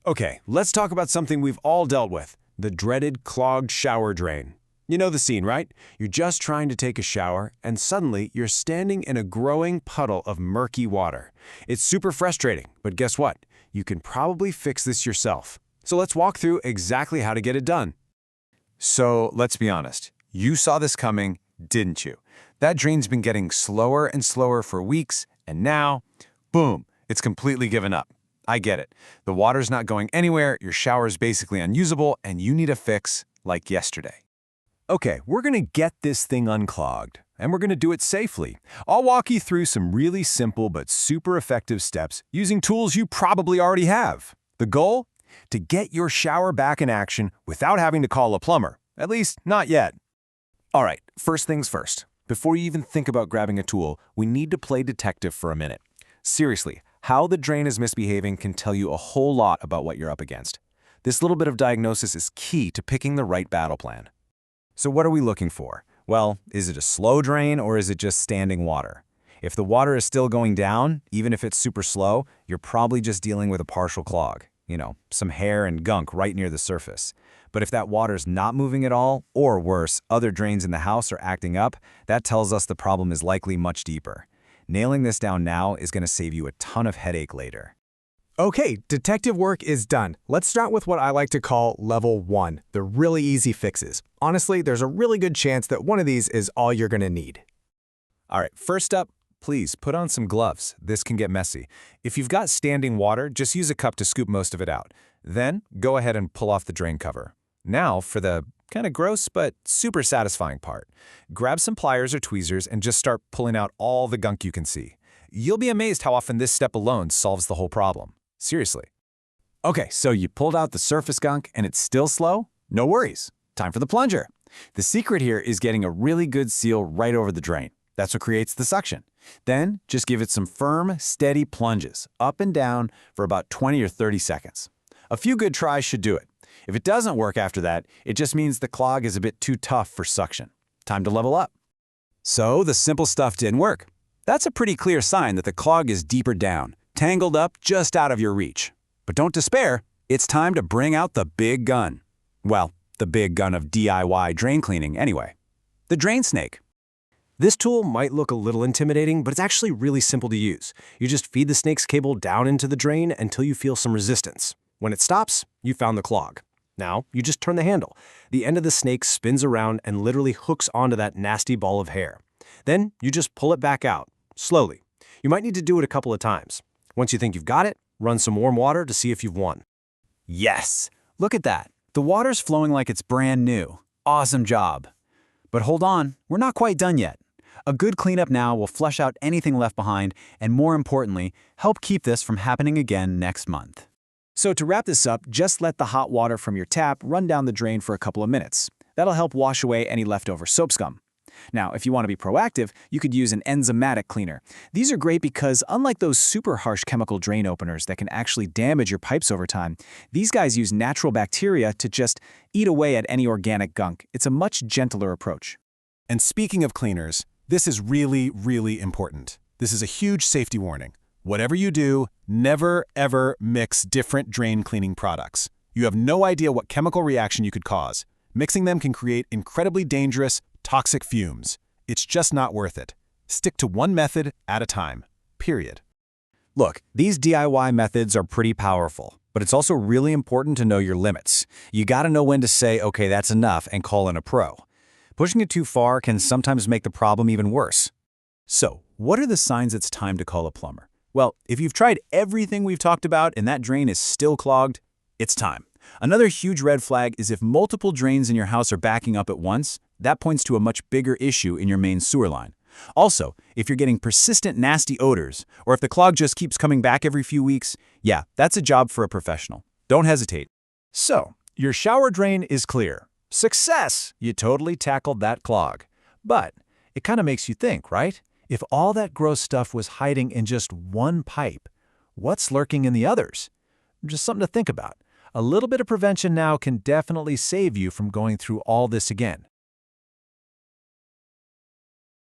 Okay, let's talk about something we've all dealt with, the dreaded clogged shower drain. You know the scene, right? You're just trying to take a shower, and suddenly you're standing in a growing puddle of murky water. It's super frustrating, but guess what? You can probably fix this yourself. So let's walk through exactly how to get it done. So let's be honest. You saw this coming, didn't you? That drain's been getting slower and slower for weeks, and now, boom, it's completely given up. I get it. The water's not going anywhere, your shower's basically unusable, and you need a fix like yesterday. Okay, we're going to get this thing unclogged, and we're going to do it safely. I'll walk you through some really simple but super effective steps using tools you probably already have. The goal? To get your shower back in action without having to call a plumber. At least, not yet. All right, first things first. Before you even think about grabbing a tool, we need to play detective for a minute. Seriously, how the drain is misbehaving can tell you a whole lot about what you're up against. This little bit of diagnosis is key to picking the right battle plan. So what are we looking for? Well, is it a slow drain or is it just standing water? If the water is still going down, even if it's super slow, you're probably just dealing with a partial clog. You know, some hair and gunk right near the surface. But if that water's not moving at all, or worse, other drains in the house are acting up, that tells us the problem is likely much deeper. Nailing this down now is going to save you a ton of headache later. Okay, detective work is done. Let's start with what I like to call level 1, the really easy fixes. Honestly, there's a really good chance that one of these is all you're going to need. All right, first up, please put on some gloves. This can get messy. If you've got standing water, just use a cup to scoop most of it out. Then, go ahead and pull off the drain cover. Now, for the kind of gross but super satisfying part. Grab some pliers or tweezers and just start pulling out all the gunk you can see. You'll be amazed how often this step alone solves the whole problem. Seriously. Okay, so you pulled out the surface gunk and it's still slow? No worries. Time for the plunger. The secret here is getting a really good seal right over the drain. That's what creates the suction. Then, just give it some firm, steady plunges, up and down, for about 20 or 30 seconds. A few good tries should do it. If it doesn't work after that, it just means the clog is a bit too tough for suction. Time to level up. So, the simple stuff didn't work. That's a pretty clear sign that the clog is deeper down, tangled up just out of your reach. But don't despair, it's time to bring out the big gun. Well, the big gun of DIY drain cleaning anyway. The drain snake. This tool might look a little intimidating, but it's actually really simple to use. You just feed the snake's cable down into the drain until you feel some resistance. When it stops, you found the clog. Now, you just turn the handle. The end of the snake spins around and literally hooks onto that nasty ball of hair. Then, you just pull it back out, slowly. You might need to do it a couple of times. Once you think you've got it, run some warm water to see if you've won. Yes! Look at that. The water's flowing like it's brand new. Awesome job. But hold on, we're not quite done yet. A good cleanup now will flush out anything left behind and, more importantly, help keep this from happening again next month. So to wrap this up, just let the hot water from your tap run down the drain for a couple of minutes. That'll help wash away any leftover soap scum. Now, if you want to be proactive, you could use an enzymatic cleaner. These are great because, unlike those super harsh chemical drain openers that can actually damage your pipes over time, these guys use natural bacteria to just eat away at any organic gunk. It's a much gentler approach. And speaking of cleaners, this is really, really important. This is a huge safety warning. Whatever you do, never, ever mix different drain cleaning products. You have no idea what chemical reaction you could cause. Mixing them can create incredibly dangerous, toxic fumes. It's just not worth it. Stick to one method at a time, period. Look, these DIY methods are pretty powerful, but it's also really important to know your limits. You gotta know when to say, okay, that's enough, and call in a pro. Pushing it too far can sometimes make the problem even worse. So, what are the signs it's time to call a plumber? Well, if you've tried everything we've talked about and that drain is still clogged, it's time. Another huge red flag is if multiple drains in your house are backing up at once. That points to a much bigger issue in your main sewer line. Also, if you're getting persistent nasty odors, or if the clog just keeps coming back every few weeks, yeah, that's a job for a professional. Don't hesitate. So, your shower drain is clear. Success! You totally tackled that clog. But it kind of makes you think, right? If all that gross stuff was hiding in just one pipe, what's lurking in the others? Just something to think about. A little bit of prevention now can definitely save you from going through all this again.